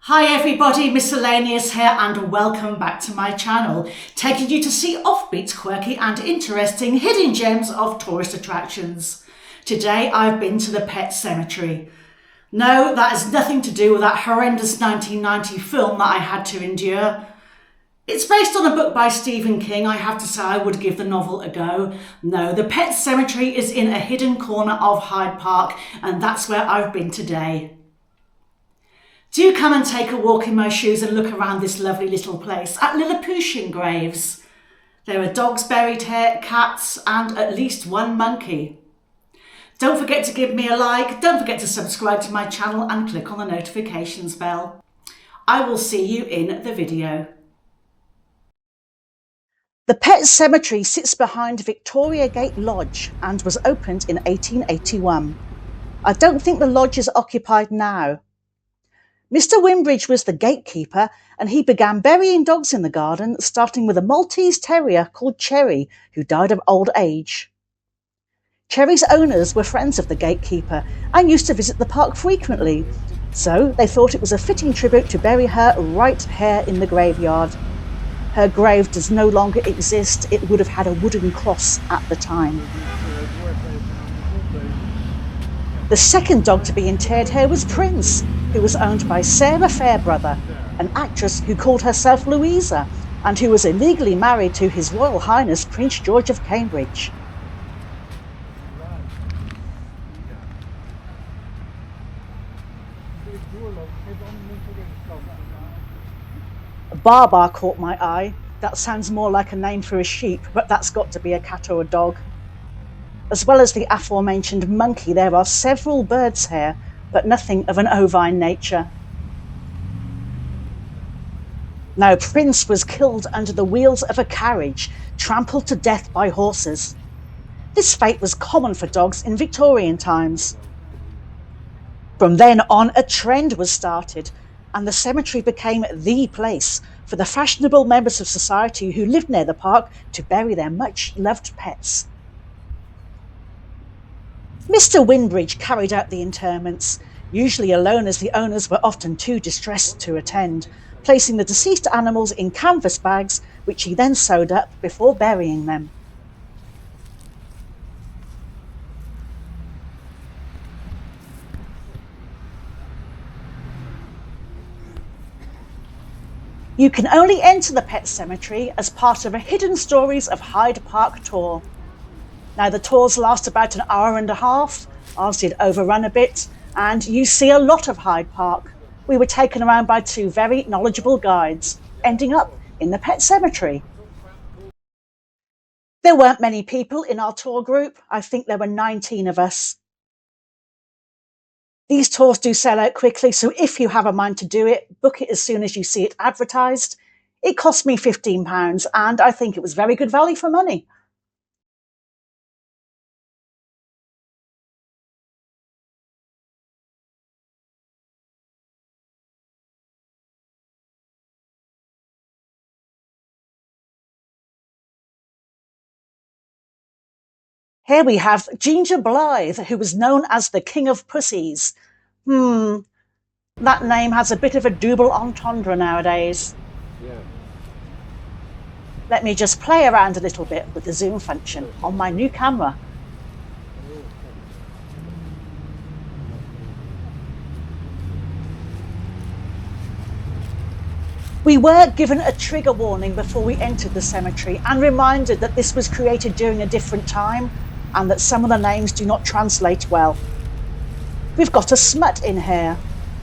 Hi everybody, Miscellaneous here and welcome back to my channel, taking you to see offbeat, quirky and interesting hidden gems of tourist attractions. Today I've been to the Pet Cemetery. No, that has nothing to do with that horrendous 1990 film that I had to endure. It's based on a book by Stephen King. I have to say I would give the novel a go. No, the Pet Cemetery is in a hidden corner of Hyde Park and that's where I've been today. Do come and take a walk in my shoes and look around this lovely little place at Lilliputian graves. There are dogs buried here, cats and at least one monkey. Don't forget to give me a like, don't forget to subscribe to my channel and click on the notifications bell. I will see you in the video. The Pet Cemetery sits behind Victoria Gate Lodge and was opened in 1881. I don't think the lodge is occupied now. Mr Winbridge was the gatekeeper and he began burying dogs in the garden, starting with a Maltese Terrier called Cherry, who died of old age. Cherry's owners were friends of the gatekeeper and used to visit the park frequently, so they thought it was a fitting tribute to bury her right here in the graveyard. Her grave does no longer exist. It would have had a wooden cross at the time. The second dog to be interred here was Prince, who was owned by Sarah Fairbrother, an actress who called herself Louisa and who was illegally married to His Royal Highness Prince George of Cambridge. Baba caught my eye. That sounds more like a name for a sheep, but that's got to be a cat or a dog. As well as the aforementioned monkey, there are several birds here, but nothing of an ovine nature. Now, Prince was killed under the wheels of a carriage, trampled to death by horses. This fate was common for dogs in Victorian times. From then on, a trend was started, and the cemetery became the place for the fashionable members of society who lived near the park to bury their much-loved pets. Mr Winbridge carried out the interments, usually alone as the owners were often too distressed to attend, placing the deceased animals in canvas bags which he then sewed up before burying them. You can only enter the Pet Cemetery as part of a Hidden Stories of Hyde Park tour. Now, the tours last about an hour and a half. Ours did overrun a bit, and you see a lot of Hyde Park. We were taken around by two very knowledgeable guides, ending up in the Pet Cemetery. There weren't many people in our tour group. I think there were 19 of us. These tours do sell out quickly, so if you have a mind to do it, book it as soon as you see it advertised. It cost me £15, and I think it was very good value for money. Here we have Ginger Blythe, who was known as the King of Pussies. That name has a bit of a double entendre nowadays. Yeah. Let me just play around a little bit with the zoom function on my new camera. We were given a trigger warning before we entered the cemetery and reminded that this was created during a different time and that some of the names do not translate well. We've got a smut in here.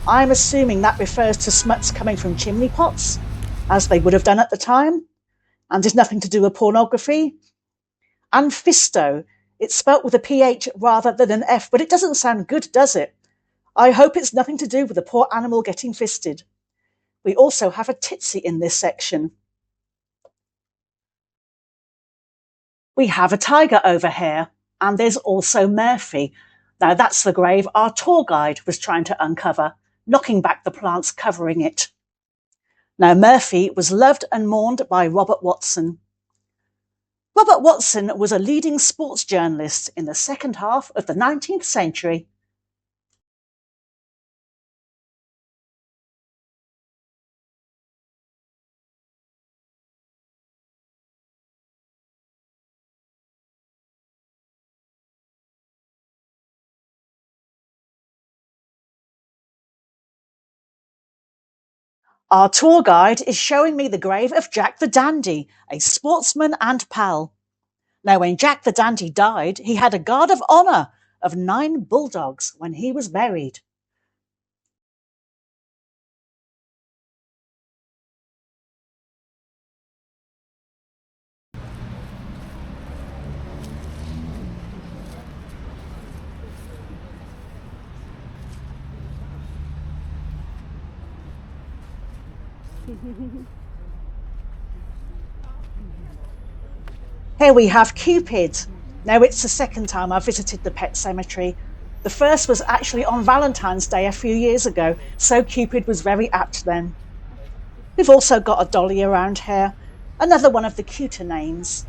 I'm assuming that refers to smuts coming from chimney pots, as they would have done at the time, and is nothing to do with pornography. And fisto, it's spelt with a PH rather than an F, but it doesn't sound good, does it? I hope it's nothing to do with the poor animal getting fisted. We also have a titsy in this section. We have a tiger over here, and there's also Murphy. Now that's the grave our tour guide was trying to uncover, knocking back the plants covering it. Now Murphy was loved and mourned by Robert Watson. Robert Watson was a leading sports journalist in the second half of the 19th century. Our tour guide is showing me the grave of Jack the Dandy, a sportsman and pal. Now, when Jack the Dandy died, he had a guard of honour of 9 bulldogs when he was buried. Here we have Cupid. Now, it's the second time I've visited the pet cemetery. The first was actually on Valentine's Day a few years ago, so Cupid was very apt then. We've also got a dolly around here, another one of the cuter names.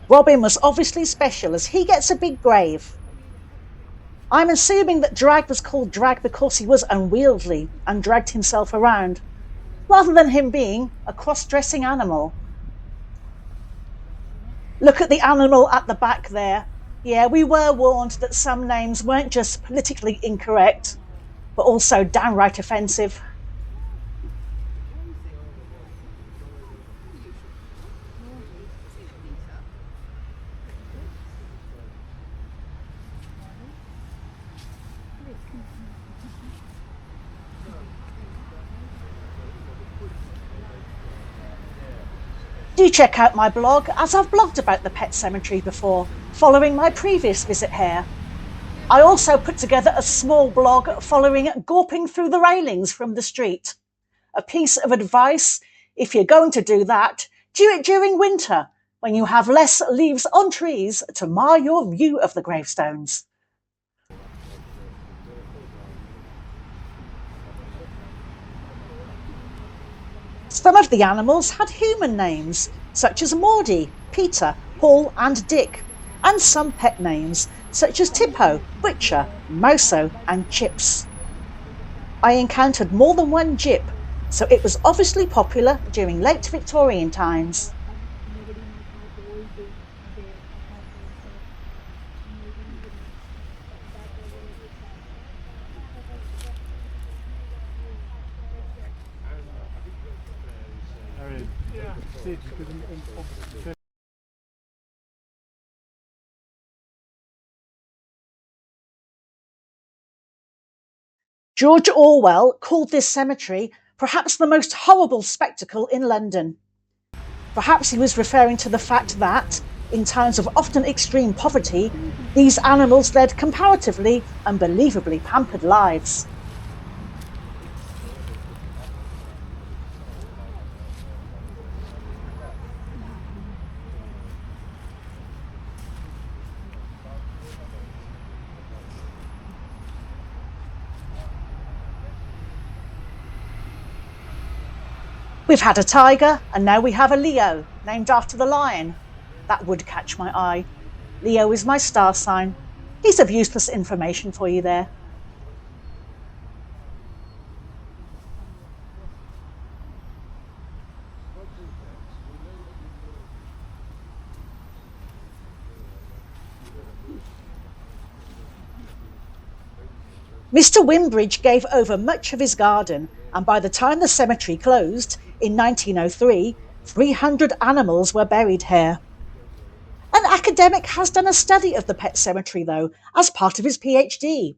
Robin was obviously special as he gets a big grave. I'm assuming that Drag was called Drag because he was unwieldy and dragged himself around, rather than him being a cross-dressing animal. Look at the animal at the back there. Yeah, we were warned that some names weren't just politically incorrect, but also downright offensive. Do check out my blog, as I've blogged about the pet cemetery before, following my previous visit here. I also put together a small blog following gawping through the railings from the street. A piece of advice: if you're going to do that, do it during winter, when you have less leaves on trees to mar your view of the gravestones. Some of the animals had human names, such as Maudie, Peter, Paul and Dick, and some pet names, such as Tippo, Butcher, Moso and Chips. I encountered more than one Jip, so it was obviously popular during late Victorian times. George Orwell called this cemetery perhaps the most horrible spectacle in London. Perhaps he was referring to the fact that, in times of often extreme poverty, these animals led comparatively, unbelievably pampered lives. We've had a tiger, and now we have a Leo, named after the lion. That would catch my eye. Leo is my star sign. Piece of useless information for you there. Mr Winbridge gave over much of his garden, and by the time the cemetery closed, in 1903, 300 animals were buried here. An academic has done a study of the pet cemetery, though, as part of his PhD,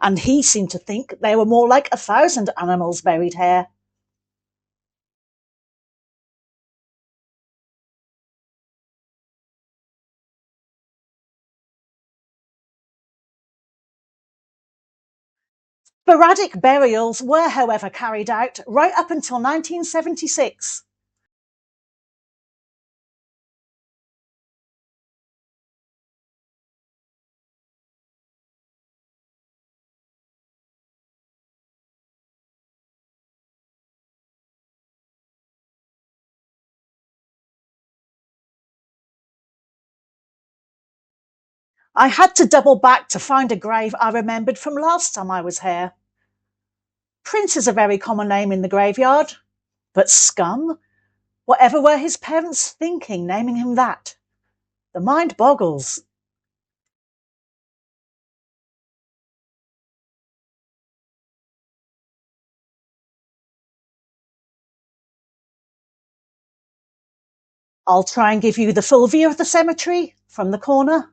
and he seemed to think there were more like 1,000 animals buried here. Sporadic burials were, however, carried out right up until 1976. I had to double back to find a grave I remembered from last time I was here. Prince is a very common name in the graveyard, but Scum? Whatever were his parents thinking naming him that? The mind boggles. I'll try and give you the full view of the cemetery from the corner.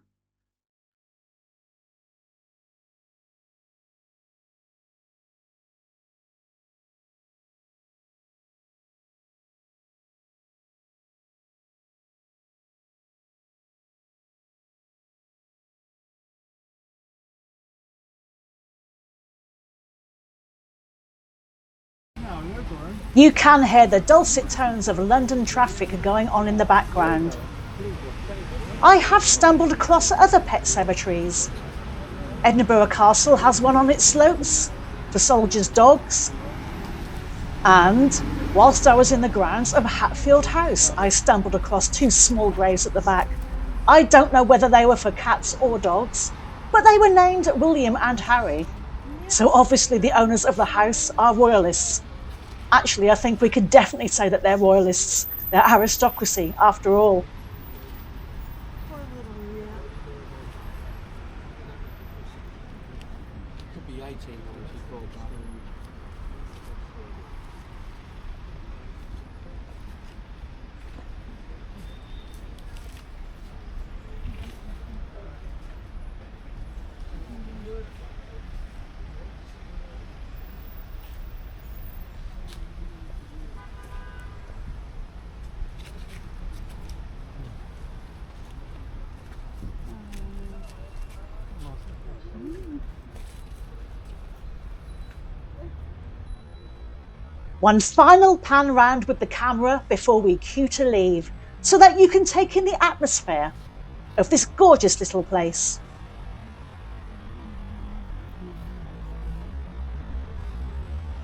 You can hear the dulcet tones of London traffic going on in the background. I have stumbled across other pet cemeteries. Edinburgh Castle has one on its slopes for soldiers' dogs. And whilst I was in the grounds of Hatfield House, I stumbled across 2 small graves at the back. I don't know whether they were for cats or dogs, but they were named William and Harry. So obviously the owners of the house are royalists. Actually, I think we could definitely say that they're royalists. They're aristocracy, after all. Could be 1894. One final pan round with the camera before we cue to leave, so that you can take in the atmosphere of this gorgeous little place.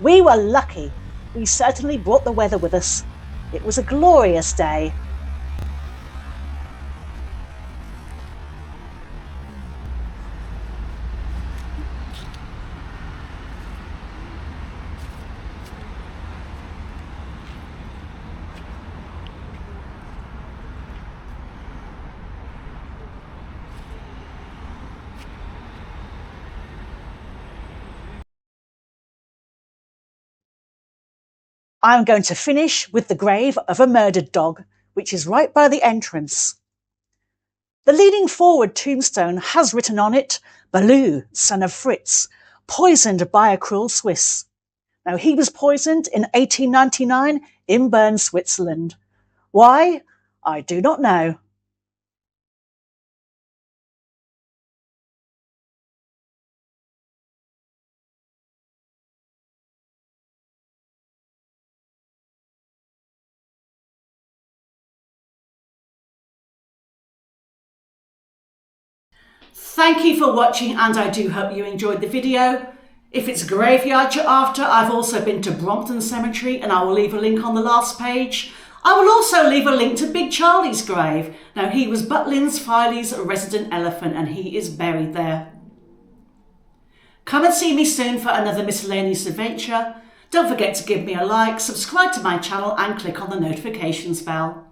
We were lucky. We certainly brought the weather with us. It was a glorious day. I'm going to finish with the grave of a murdered dog, which is right by the entrance. The leaning forward tombstone has written on it, Baloo, son of Fritz, poisoned by a cruel Swiss. Now, he was poisoned in 1899 in Bern, Switzerland. Why? I do not know. Thank you for watching, and I do hope you enjoyed the video. If it's a graveyard you're after, I've also been to Brompton Cemetery, and I will leave a link on the last page. I will also leave a link to Big Charlie's grave. Now, he was Butlins Filey's resident elephant, and he is buried there. Come and see me soon for another miscellaneous adventure. Don't forget to give me a like, subscribe to my channel, and click on the notifications bell.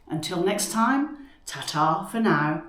Until next time, ta-ta for now.